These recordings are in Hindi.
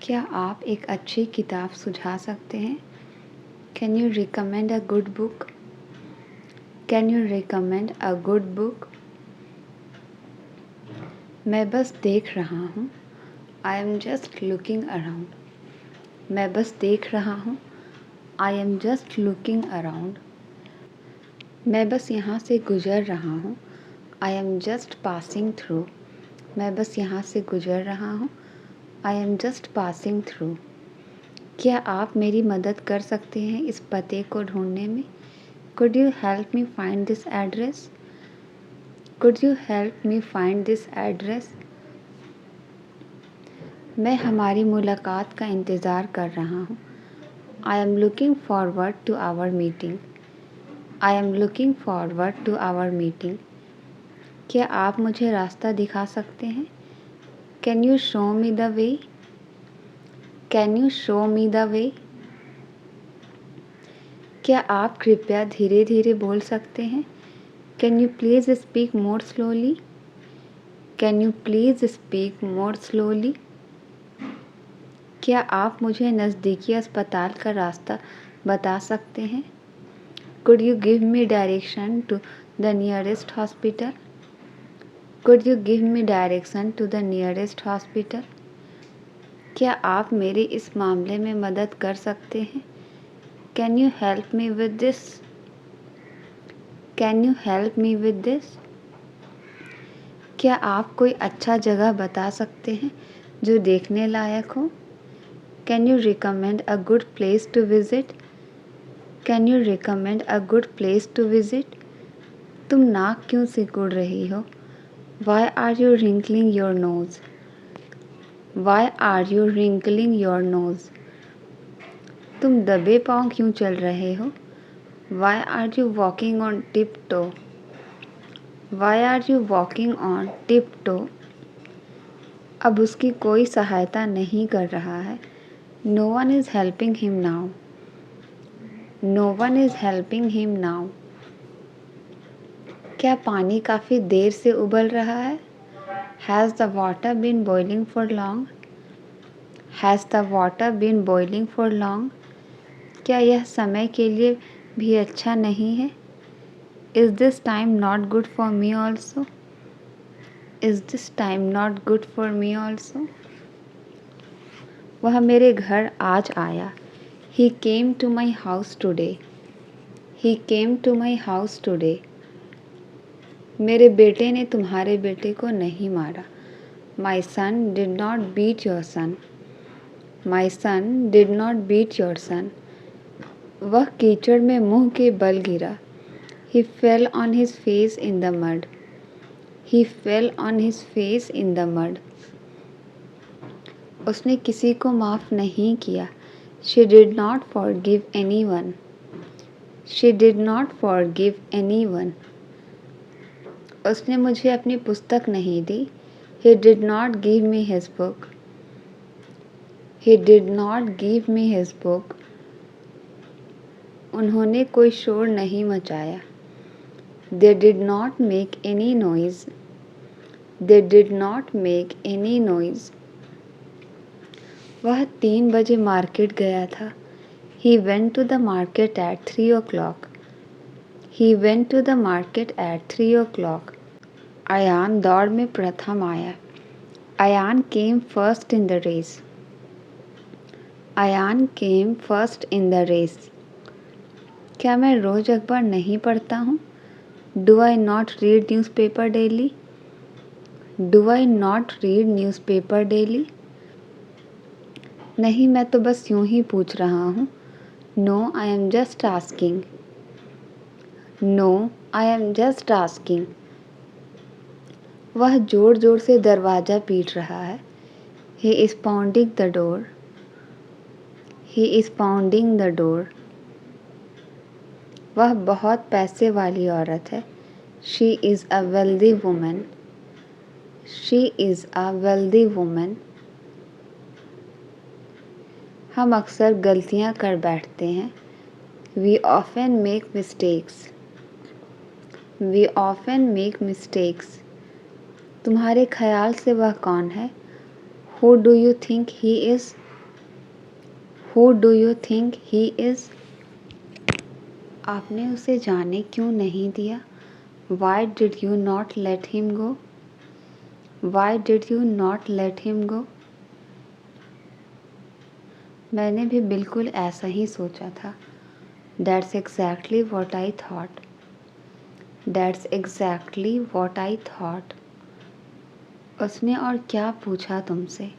क्या आप एक अच्छी किताब सुझा सकते हैं? Can you recommend a good book? Can you recommend a good book? मैं बस देख रहा हूँ। I am just looking around. मैं बस देख रहा हूँ। I am just looking around. मैं बस यहाँ से गुजर रहा हूँ। I am just passing through. मैं बस यहाँ से गुजर रहा हूँ। I am just passing through. क्या आप मेरी मदद कर सकते हैं इस पते को ढूंढने में? Could you help me find this address? Could you help me find this address? मैं हमारी मुलाकात का इंतज़ार कर रहा हूँ। I am looking forward to our meeting. I am looking forward to our meeting. क्या आप मुझे रास्ता दिखा सकते हैं? Can you show me the way? Can you show me the way? क्या आप कृपया धीरे धीरे बोल सकते हैं? Can you please speak more slowly? Can you please speak more slowly? क्या आप मुझे नज़दीकी अस्पताल का रास्ता बता सकते हैं? Could you give me direction to the nearest hospital? Could you give me direction to the nearest hospital? क्या आप मेरी इस मामले में मदद कर सकते हैं? Can you help me with this? Can you help me with this? क्या आप कोई अच्छा जगह बता सकते हैं जो देखने लायक हो? Can you recommend a good place to visit? Can you recommend a good place to visit? तुम नाक क्यों सिकुड़ रही हो? Why are you wrinkling your nose? Why are you wrinkling your nose? तुम दबे पाँव क्यों चल रहे हो? Why are you walking on tiptoe? Why are you walking on tiptoe? अब उसकी कोई सहायता नहीं कर रहा है। No one is helping him now. No one is helping him now. क्या पानी काफ़ी देर से उबल रहा है? Has the water been boiling for long? Has the water been boiling for long? क्या यह समय के लिए भी अच्छा नहीं है? Is this time not good for me also? Is this time not good for me also? वह मेरे घर आज आया। He came to my house today. He came to my house today. मेरे बेटे ने तुम्हारे बेटे को नहीं मारा। My son did not beat your son. My son did not beat your son. वह कीचड़ में मुंह के बल गिरा। He fell on his face in the mud. He fell on his face in the mud. उसने किसी को माफ़ नहीं किया। She did not forgive anyone. She did not forgive anyone. उसने मुझे अपनी पुस्तक नहीं दी। He did not give me his book. He did not give me his book. उन्होंने कोई शोर नहीं मचाया। They did not make any noise. They did not make any noise. वह 3 बजे मार्केट गया था। He went to the market at 3 o'clock. He went to the market at 3 o'clock. Ayan दौड़ में प्रथम आया। Ayan came first in the race. Ayan came first in the race. क्या मैं रोज़ अखबार नहीं पढ़ता हूँ? Do I not read newspaper daily? Do I not read newspaper daily? नहीं, मैं तो बस यूं ही पूछ रहा हूँ। No, I am just asking. No, I am just asking. वह ज़ोर ज़ोर से दरवाज़ा पीट रहा है। He is pounding the door. He is pounding the door. वह बहुत पैसे वाली औरत है। She is a wealthy woman. She is a wealthy woman. हम अक्सर गलतियाँ कर बैठते हैं। We often make mistakes. We often make mistakes. तुम्हारे ख्याल से वह कौन है? Who do you think he is? Who do you think he is? आपने उसे जाने क्यों नहीं दिया? Why did you not let him go? Why did you not let him go? मैंने भी बिल्कुल ऐसा ही सोचा था। That's exactly what I thought. That's exactly what I thought. उसने और क्या पूछा तुमसे?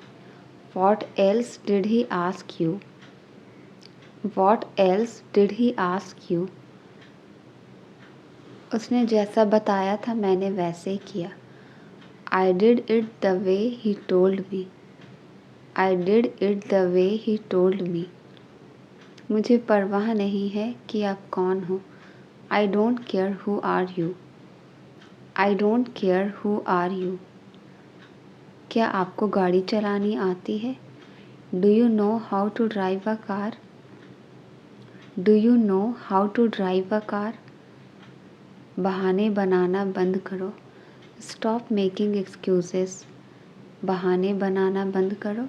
What else did he ask you? What else did he ask you? उसने जैसा बताया था मैंने वैसे किया। I did it the way he told me. I did it the way he told me. मुझे परवाह नहीं है कि आप कौन हो। I don't care who are you. I don't care who are you. क्या आपको गाड़ी चलानी आती है? Do you know how to drive a car? Do you know how to drive a car? बहाने बनाना बंद करो। Stop making excuses. बहाने बनाना बंद करो।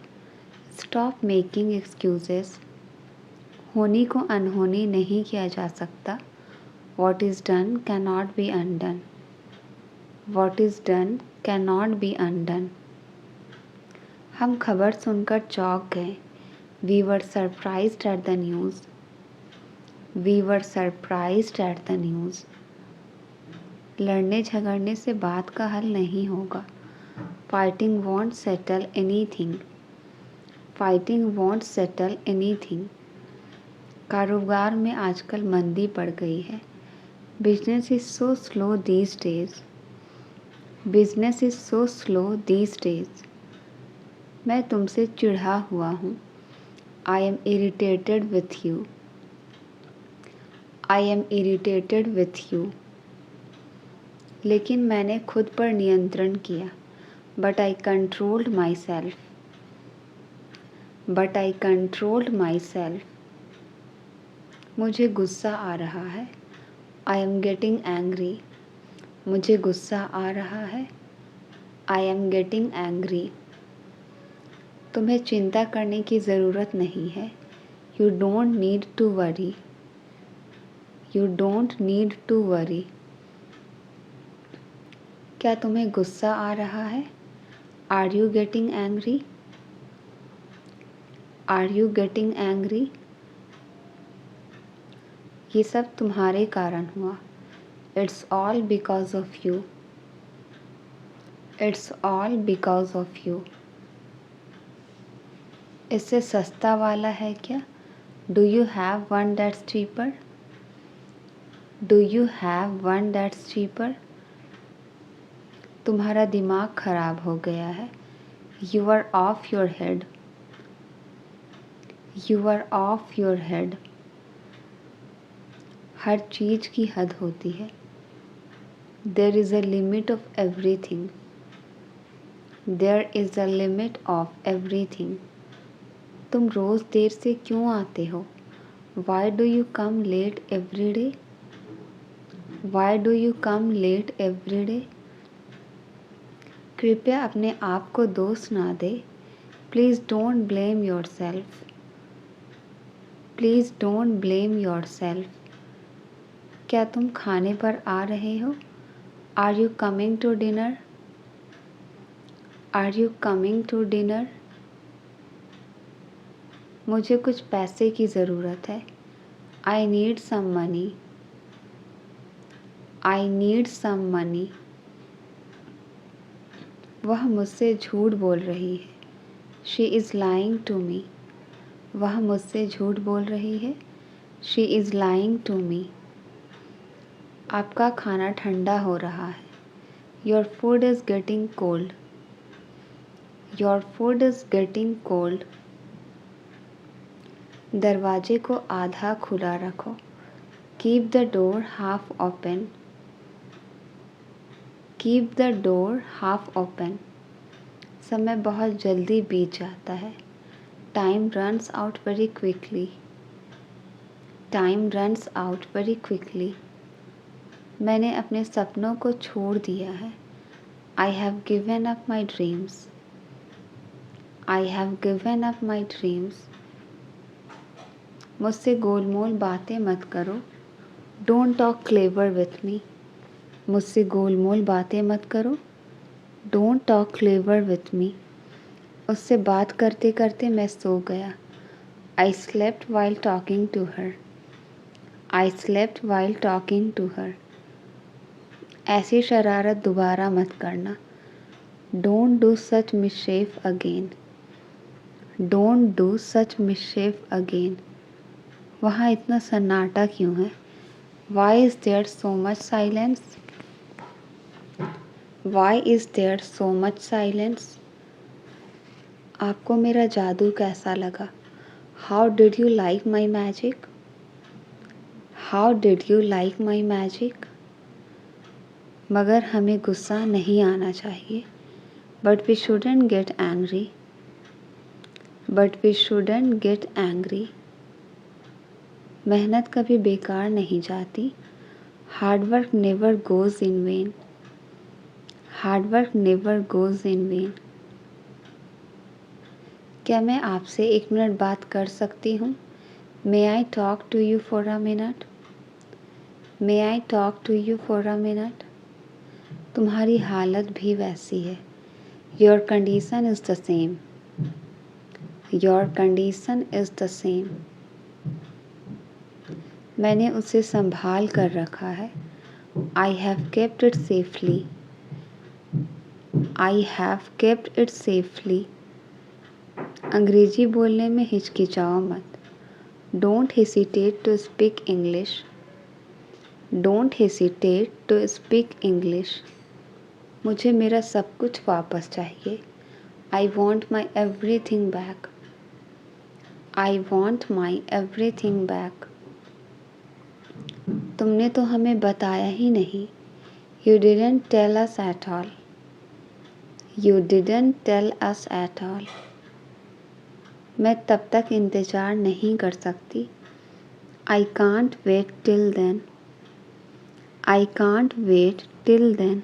Stop making excuses. होनी को अनहोनी नहीं किया जा सकता। What is done cannot be undone. What is done cannot be undone. हम खबर सुनकर चौंक गए। We were surprised at the news. We were surprised at the news. लड़ने झगड़ने से बात का हल नहीं होगा। Fighting won't settle anything. Fighting won't settle anything. कारोबार में आजकल मंदी पड़ गई है। Business is so slow these days. Business is so slow these days. मैं तुमसे चिढ़ा हुआ हूँ। I am irritated with you. I am irritated with you. लेकिन मैंने खुद पर नियंत्रण किया। But I controlled myself. But I controlled myself. मुझे गुस्सा आ रहा है। I am getting angry. मुझे गुस्सा आ रहा है। I am getting angry. तुम्हें चिंता करने की ज़रूरत नहीं है। You don't need to worry. You don't need to worry. क्या तुम्हें गुस्सा आ रहा है? Are you getting angry? Are you getting angry? ये सब तुम्हारे कारण हुआ। It's all because of you. It's all because of you. इससे सस्ता वाला है क्या? Do you have one that's cheaper? Do you have one that's cheaper? तुम्हारा दिमाग खराब हो गया है। You are off your head. You are off your head. हर चीज़ की हद होती है। There is a limit of everything. There is a limit of everything. तुम रोज़ देर से क्यों आते हो? Why do you come late every day? Why do you come late every day? कृपया अपने आप को दोष ना दे। Please don't blame yourself. Please don't blame yourself. क्या तुम खाने पर आ रहे हो? Are you coming to dinner? Are you coming to dinner? मुझे कुछ पैसे की ज़रूरत है। I need some money. I need some money. वह मुझसे झूठ बोल रही है। She is lying to me. वह मुझसे झूठ बोल रही है। She is lying to me. आपका खाना ठंडा हो रहा है। Your food is getting cold. Your food is getting cold. दरवाजे को आधा खुला रखो। Keep the door half open. Keep the door half open. समय बहुत जल्दी बीत जाता है। Time runs out very quickly. Time runs out very quickly. मैंने अपने सपनों को छोड़ दिया है। I have given up my dreams. I have given up my dreams. मुझसे गोलमोल बातें मत करो। Don't talk clever with me. मुझसे गोलमोल बातें मत करो। Don't talk clever with me. उससे बात करते करते मैं सो गया। I slept while talking to her. I slept while talking to her. ऐसी शरारत दोबारा मत करना। Don't do such mischief again. Don't do such mischief again. वहाँ इतना सन्नाटा क्यों है? Why is there so much silence? Why is there so much silence? आपको मेरा जादू कैसा लगा? How did you like my magic? How did you like my magic? मगर हमें गुस्सा नहीं आना चाहिए। But we shouldn't get angry. But we shouldn't get angry. मेहनत कभी बेकार नहीं जाती। Hard work never goes in vain. Hard work never goes in vain. क्या मैं आपसे 1 मिनट बात कर सकती हूँ? May I talk to you for a minute? May I talk to you for a minute? तुम्हारी हालत भी वैसी है। Your condition is the same. Your condition is the same. मैंने उसे संभाल कर रखा है। I have kept it safely. I have kept it safely. अंग्रेजी बोलने में हिचकिचाओ मत। Don't hesitate to speak English. Don't hesitate to speak English. मुझे मेरा सब कुछ वापस चाहिए। I want my everything back. I want my everything back. तुमने तो हमें बताया ही नहीं। You didn't tell us at all. You didn't tell us at all. मैं तब तक इंतज़ार नहीं कर सकती। I can't wait till then. I can't wait till then.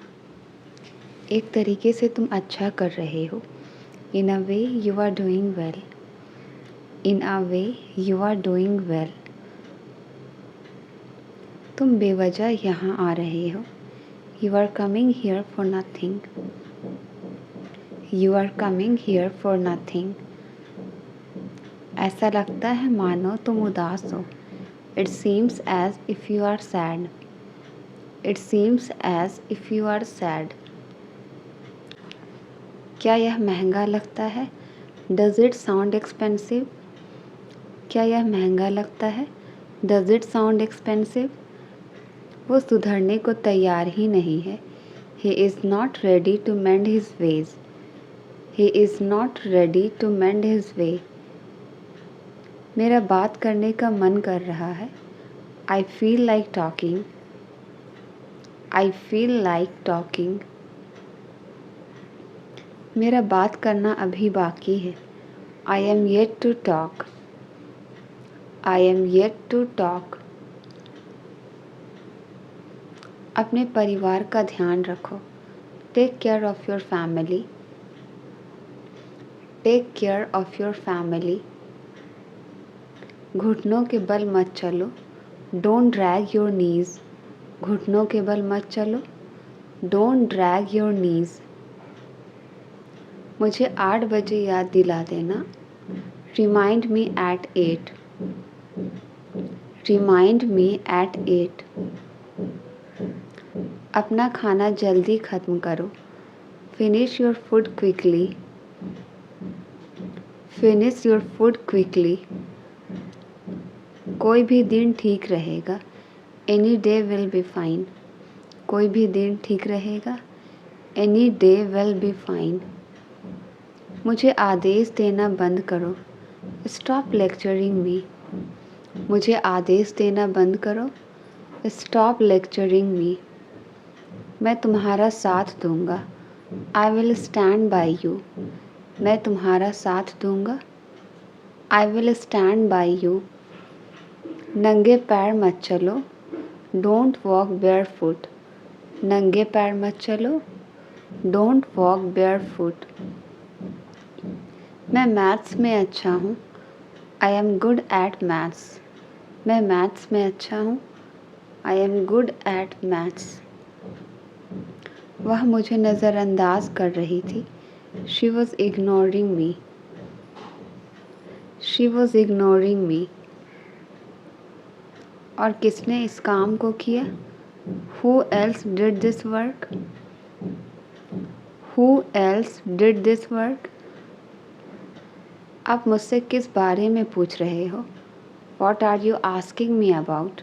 एक तरीके से तुम अच्छा कर रहे हो। In a way you are doing well. In a way you are doing well. तुम बेवजह यहाँ आ रहे हो। You are coming here for nothing. You are coming here for nothing. ऐसा लगता है मानो तुम उदास हो। It seems as if you are sad. It seems as if you are sad. क्या यह महंगा लगता है? Does it sound expensive? क्या यह महंगा लगता है? Does it sound expensive? वो सुधरने को तैयार ही नहीं है। He is not ready to mend his ways. He is not ready to mend his way. मेरा बात करने का मन कर रहा है। I feel like talking. I feel like talking. मेरा बात करना अभी बाकी है। I am yet to talk. I am yet to talk. अपने परिवार का ध्यान रखो। Take care of your family. Take care of your family. घुटनों के बल मत चलो। Don't drag your knees. घुटनों के बल मत चलो। Don't drag your knees. मुझे 8 बजे याद दिला देना। Remind me at 8। Remind me at 8। अपना खाना जल्दी ख़त्म करो। Finish your food quickly. Finish your food quickly. कोई भी दिन ठीक रहेगा। Any day will be fine. कोई भी दिन ठीक रहेगा। Any day will be fine. मुझे आदेश देना बंद करो। स्टॉप लेक्चरिंग मी। मुझे आदेश देना बंद करो। स्टॉप लेक्चरिंग मी। मैं तुम्हारा साथ दूंगा। I will stand by you. मैं तुम्हारा साथ दूंगा। I will stand by you. नंगे पैर मत चलो। Don't walk barefoot. नंगे पैर मत चलो। Don't walk barefoot. मैं मैथ्स में अच्छा हूँ। I am good at maths. मैं मैथ्स में अच्छा हूँ। I am good at maths. वह मुझे नज़रअंदाज कर रही थी। She was ignoring me. She was ignoring मी। और किसने इस काम को किया? Who else did this work? Who else did this work? आप मुझसे किस बारे में पूछ रहे हो? What are you asking me about?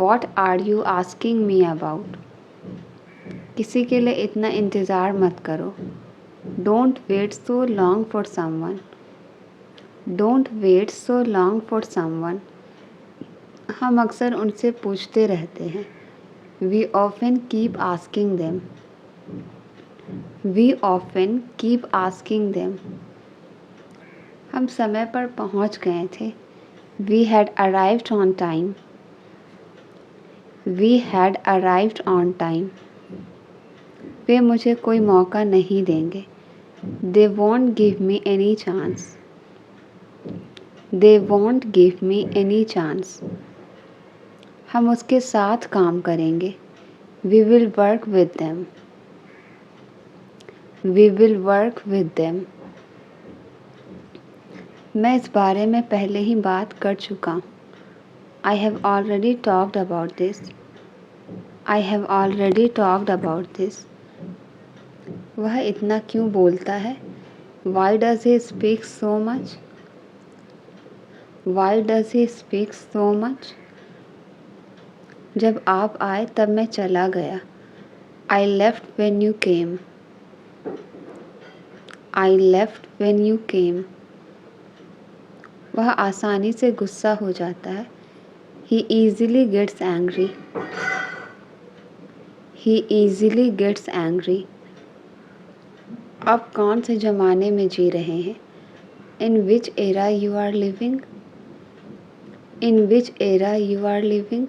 What are you asking me about? किसी के लिए इतना इंतज़ार मत करो। Don't wait so long for someone. Don't wait so long for someone. हम अक्सर उनसे पूछते रहते हैं। We often keep asking them. We often keep asking them. हम समय पर पहुंच गए थे। We had arrived on time. We had arrived on time. वे मुझे कोई मौका नहीं देंगे। They won't give me any chance. They won't give me any chance. हम उसके साथ काम करेंगे। We will work with them. We will work with them. मैं इस बारे में पहले ही बात कर चुका हूँ। I have already talked about this. I have already talked about this. वह इतना क्यों बोलता है? Why does he speak so much? Why does he speak so much? जब आप आए तब मैं चला गया। I left when you came. I left when you came. वह आसानी से गुस्सा हो जाता है। He easily gets angry. He easily gets angry. आप कौन से ज़माने में जी रहे हैं? In which era you are living? In which era you are living?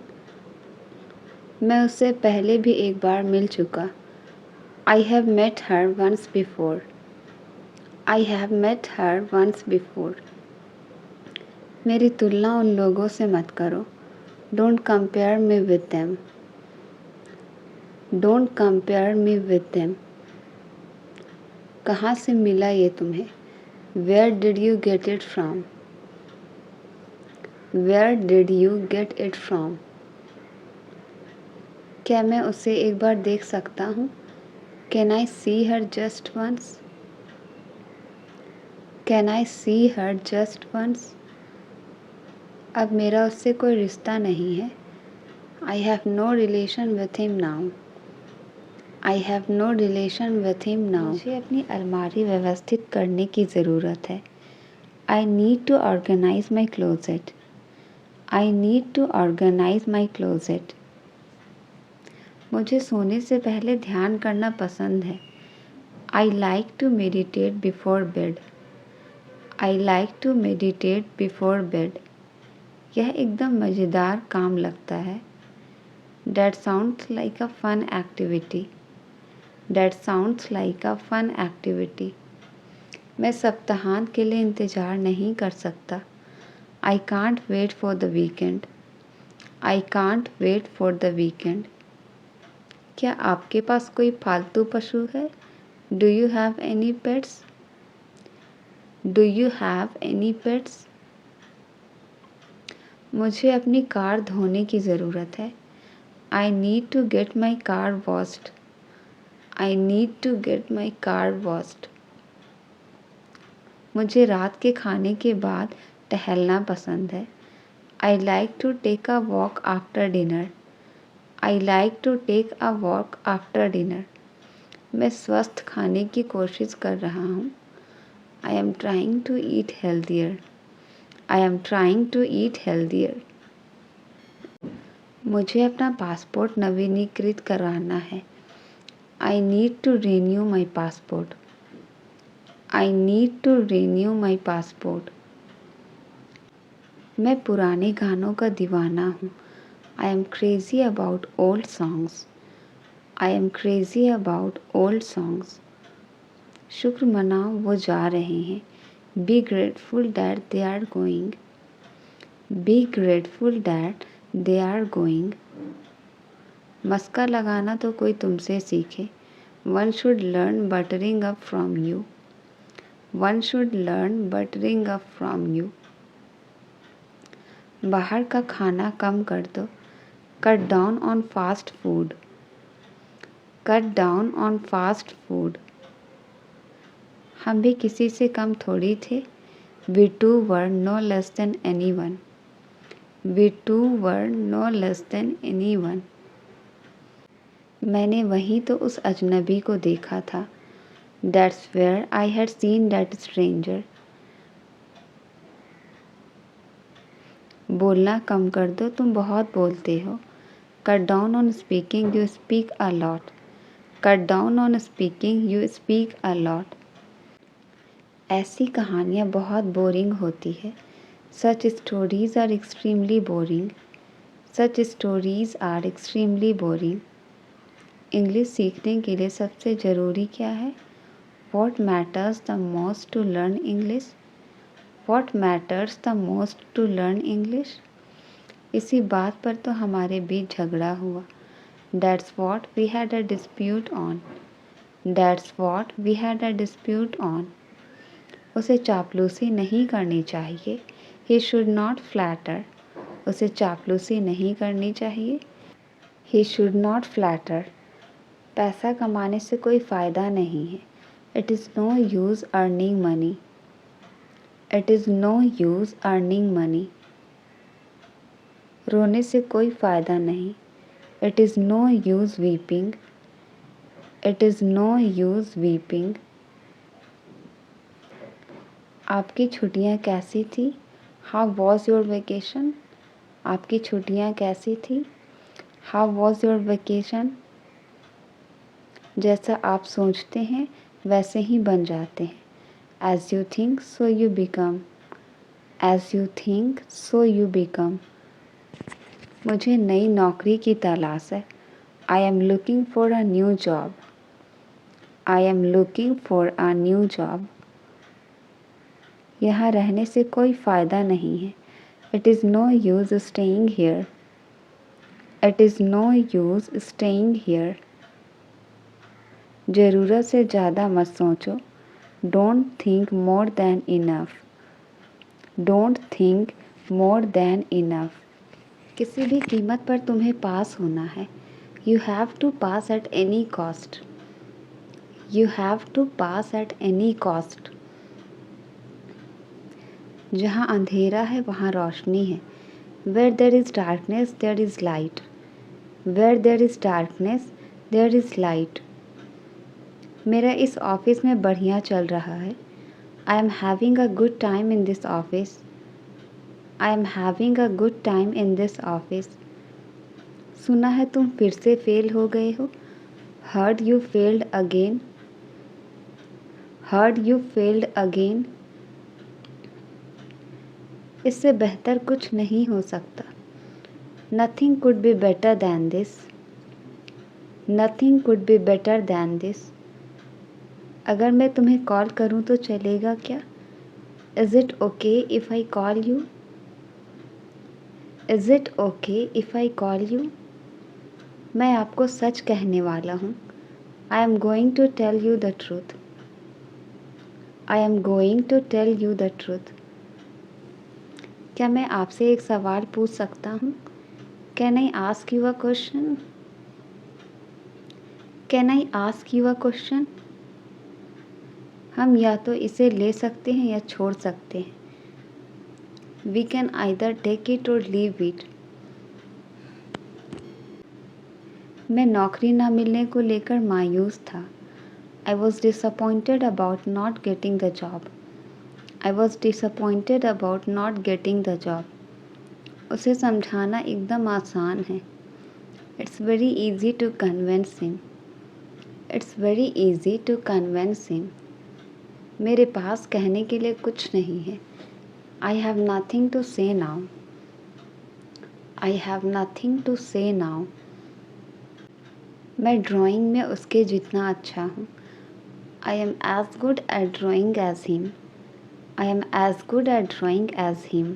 मैं उससे पहले भी एक बार मिल चुका। I have met her once before. I have met her once before. मेरी तुलना उन लोगों से मत करो। Don't compare me with them. Don't compare me with them. कहाँ से मिला ये तुम्हें? Where did you get it from? Where did you get it from? क्या मैं उसे एक बार देख सकता हूँ? Can I see her just once? Can I see her just once? अब मेरा उससे कोई रिश्ता नहीं है। I have no relation with him now. I have no relation with him now. मुझे अपनी अलमारी व्यवस्थित करने की ज़रूरत है। I need to organize my closet. I need to organize my closet. मुझे सोने से पहले ध्यान करना पसंद है। I like to meditate before bed. I like to meditate before bed. यह एकदम मज़ेदार काम लगता है। That sounds like a fun activity. That sounds like a fun activity. मैं सप्ताहांत के लिए इंतज़ार नहीं कर सकता। I can't wait for the weekend. I can't wait for the weekend. क्या आपके पास कोई पालतू पशु है? Do you have any pets? Do you have any pets? मुझे अपनी कार धोने की ज़रूरत है। I need to get my car washed. I need to get my car washed. मुझे रात के खाने के बाद टहलना पसंद है। I like to take a walk after dinner. I like to take a walk after dinner. मैं स्वस्थ खाने की कोशिश कर रहा हूँ। I am trying to eat healthier. I am trying to eat healthier. मुझे अपना पासपोर्ट नवीनीकृत कराना है। I need to renew my passport. I need to renew my passport. मैं पुराने गानों का दीवाना हूँ। I am crazy about old songs. I am crazy about old songs. शुक्र मनाओ वो जा रहे हैं। Be grateful that they are going. Be grateful that they are going. मस्का लगाना तो कोई तुमसे सीखे। One should learn buttering up from you. One should learn buttering up from you. बाहर का खाना कम कर दो। Cut down on fast food. Cut down on fast food. हम भी किसी से कम थोड़ी थे। We too were no less than anyone. We too were no less than anyone. मैंने वहीं तो उस अजनबी को देखा था। That's where I had seen that stranger. बोलना कम कर दो, तुम बहुत बोलते हो। Cut down on speaking, you speak a lot. Cut down on speaking, you speak a lot. ऐसी कहानियाँ बहुत बोरिंग होती है। Such stories are extremely boring. Such stories are extremely boring. English सीखने के लिए सबसे ज़रूरी क्या है? What matters the most to learn English? What matters the most to learn English? इसी बात पर तो हमारे बीच झगड़ा हुआ। That's what we had a dispute on. That's what we had a dispute on. उसे चापलूसी नहीं करनी चाहिए। He should not flatter. उसे चापलूसी नहीं करनी चाहिए। He should not flatter. पैसा कमाने से कोई फ़ायदा नहीं है। It is no use earning money. It is no use earning money. रोने से कोई फ़ायदा नहीं। It is no use weeping. It is no use weeping. आपकी छुट्टियाँ कैसी थी? How was your vacation? आपकी छुट्टियाँ कैसी थी? How was your vacation? जैसा आप सोचते हैं वैसे ही बन जाते हैं। As you think, so you become. As you think, so you become. मुझे नई नौकरी की तलाश है। I am looking for a new job. I am looking for a new job. यहाँ रहने से कोई फ़ायदा नहीं है। It is no use staying here. It is no use staying here. ज़रूरत से ज़्यादा मत सोचो। Don't think more than enough. Don't think more than enough. किसी भी कीमत पर तुम्हें पास होना है। You have to pass at any cost. You have to pass at any cost. जहाँ अंधेरा है वहाँ रोशनी है। Where there is darkness, there is light. Where there is darkness, there is light. मेरा इस ऑफिस में बढ़िया चल रहा है। I am having a good time in this office. I am having a good time in this office. सुना है तुम फिर से फेल हो गए हो। Heard you failed again. Heard you failed again. इससे बेहतर कुछ नहीं हो सकता। Nothing could be better than this. Nothing could be better than this. अगर मैं तुम्हें कॉल करूं तो चलेगा क्या? Is it okay if I call you? Is it okay if I call you? मैं आपको सच कहने वाला हूँ। I am going to tell you the truth. I am going to tell you the truth. क्या मैं आपसे एक सवाल पूछ सकता हूँ? Can I ask you a question? Can I ask you a question? हम या तो इसे ले सकते हैं या छोड़ सकते हैं। We can either take it or leave it. मैं नौकरी ना मिलने को लेकर मायूस था। I was disappointed about not getting the job. I was disappointed about not getting the job. उसे समझाना एकदम आसान है। It's very easy to convince him. It's very easy to convince him. मेरे पास कहने के लिए कुछ नहीं है। I have nothing to say now. I have nothing to say now. मैं ड्राइंग में उसके जितना अच्छा हूँ। I am as good at drawing as him. I am as good at drawing as him.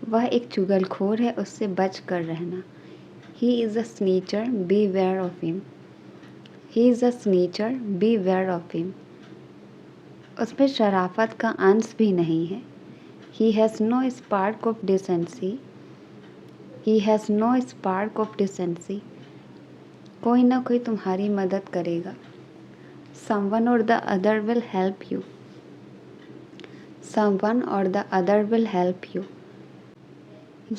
वह एक चुगलखोर है, उससे बच कर रहना। He is a snitcher, beware of him. He is a snitcher, beware of him. उसमें शराफत का अंश भी नहीं है। He has no spark of decency. He has no spark of decency. कोई ना कोई तुम्हारी मदद करेगा। Someone or the other will help you. Someone or the other will help you.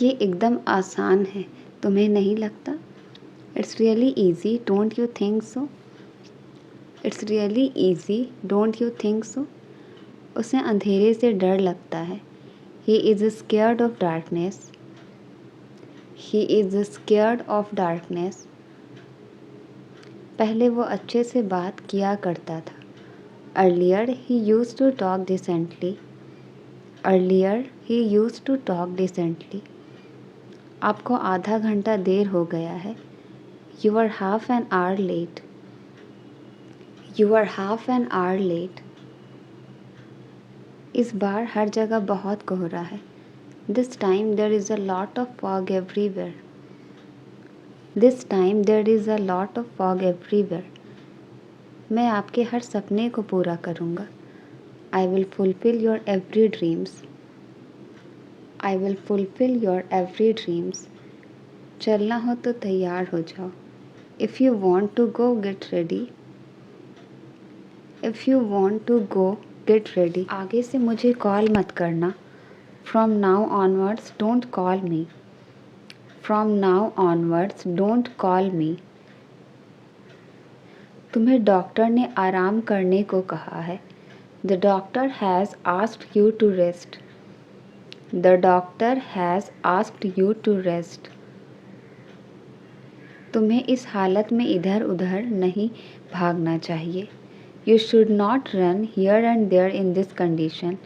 ये एकदम आसान है, तुम्हें नहीं लगता? It's really easy, don't you think so? It's really easy, don't you think so? उसे अंधेरे से डर लगता है। He is scared of darkness. He is scared of darkness. पहले वो अच्छे से बात किया करता था। Earlier he used to talk decently. Earlier he used to talk decently. आपको आधा घंटा देर हो गया है। You are half an hour late. You are half an hour late. इस बार हर जगह बहुत कोहरा है। This time there is a lot of fog everywhere. This time there is a lot of fog everywhere. मैं आपके हर सपने को पूरा करूँगा। I will fulfil your every dreams. I will fulfil your every dreams. चलना हो तो तैयार हो जाओ। If you want to go get ready. If you want to go get ready. आगे से मुझे कॉल मत करना। From now onwards don't call me. From now onwards don't call me. तुम्हें डॉक्टर ने आराम करने को कहा है। The doctor has asked you to rest. The doctor has asked you to rest. तुम्हें इस हालत में इधर उधर नहीं भागना चाहिए। You should not run here and there in this condition.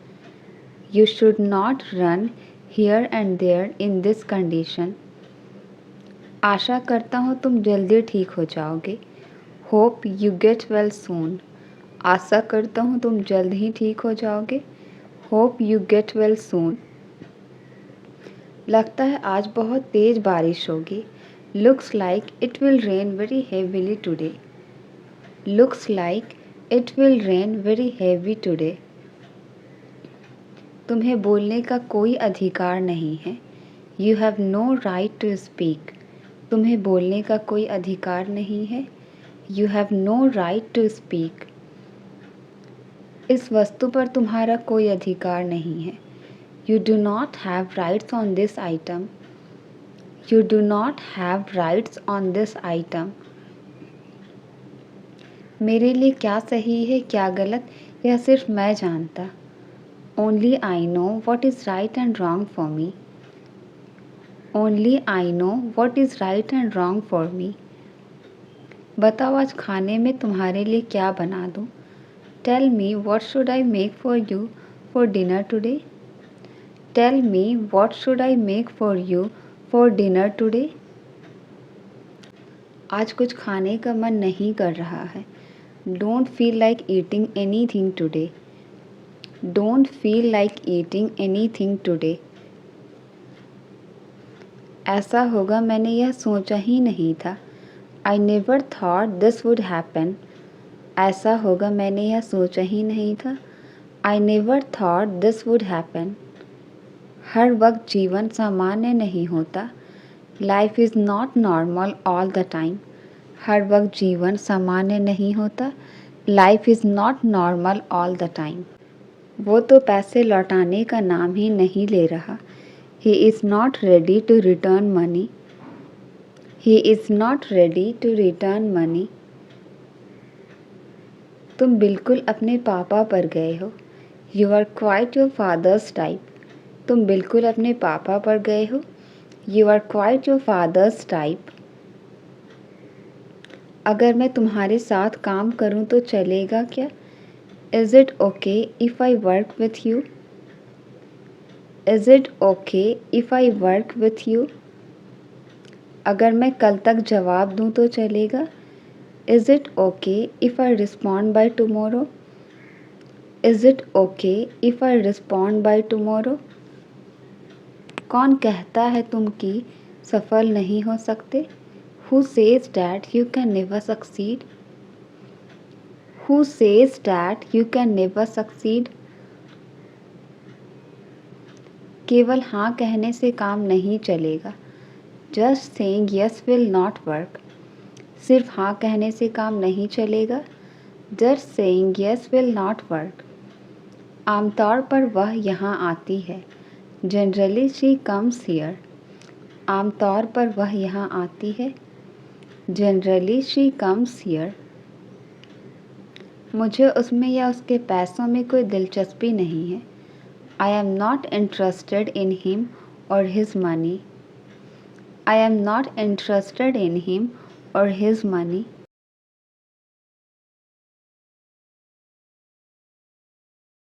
You should not run here and there in this condition. आशा करता हूँ तुम जल्दी ठीक हो जाओगे। होप यू गेट वेल सून। आशा करता हूँ तुम जल्द ही ठीक हो जाओगे। Hope you get well soon. लगता है आज बहुत तेज़ बारिश होगी। Looks like it will rain very heavily today. Looks like it will rain very heavy today. तुम्हें बोलने का कोई अधिकार नहीं है। You have no right to speak. तुम्हें बोलने का कोई अधिकार नहीं है। You have no right to speak. इस वस्तु पर तुम्हारा कोई अधिकार नहीं है। You do not have rights on this item. You do not have rights on this item. मेरे लिए क्या सही है क्या गलत यह सिर्फ मैं जानता। Only I know what is right and wrong for me. Only I know what is right and wrong for me. बताओ आज खाने में तुम्हारे लिए क्या बना दूँ। Tell me what should I make for you for dinner today. Tell me what should I make for you for dinner today. आज कुछ खाने का मन नहीं कर रहा है। Don't feel like eating anything today. Don't feel like eating anything today. ऐसा होगा मैंने यह सोचा ही नहीं था। I never thought this would happen. ऐसा होगा मैंने यह सोचा ही नहीं था। I never thought this would happen. हर वक्त जीवन सामान्य नहीं होता। Life is not normal all the time. हर वक्त जीवन सामान्य नहीं होता। Life is not normal all the time. वो तो पैसे लौटाने का नाम ही नहीं ले रहा। He is not ready to return money. He is not ready to return money. तुम बिल्कुल अपने पापा पर गए हो। You are quite your father's type. तुम बिल्कुल अपने पापा पर गए हो। You are quite your father's type. अगर मैं तुम्हारे साथ काम करूं तो चलेगा क्या? Is it okay if I work with you? Is it okay if I work with you? अगर मैं कल तक जवाब दूं तो चलेगा? Is it okay if I respond by tomorrow? Is it okay if I respond by tomorrow? कौन कहता है तुम कि सफल नहीं हो सकते? Who says that you can never succeed? Who says that you can never succeed? केवल हाँ कहने से काम नहीं चलेगा। Just saying yes will not work. सिर्फ हाँ कहने से काम नहीं चलेगा। Just saying yes will not work. आमतौर पर वह यहाँ आती है। Generally she comes here. आमतौर पर वह यहाँ आती है। Generally she comes here. मुझे उसमें या उसके पैसों में कोई दिलचस्पी नहीं है। I am not interested in him or his money. I am not interested in him or his money.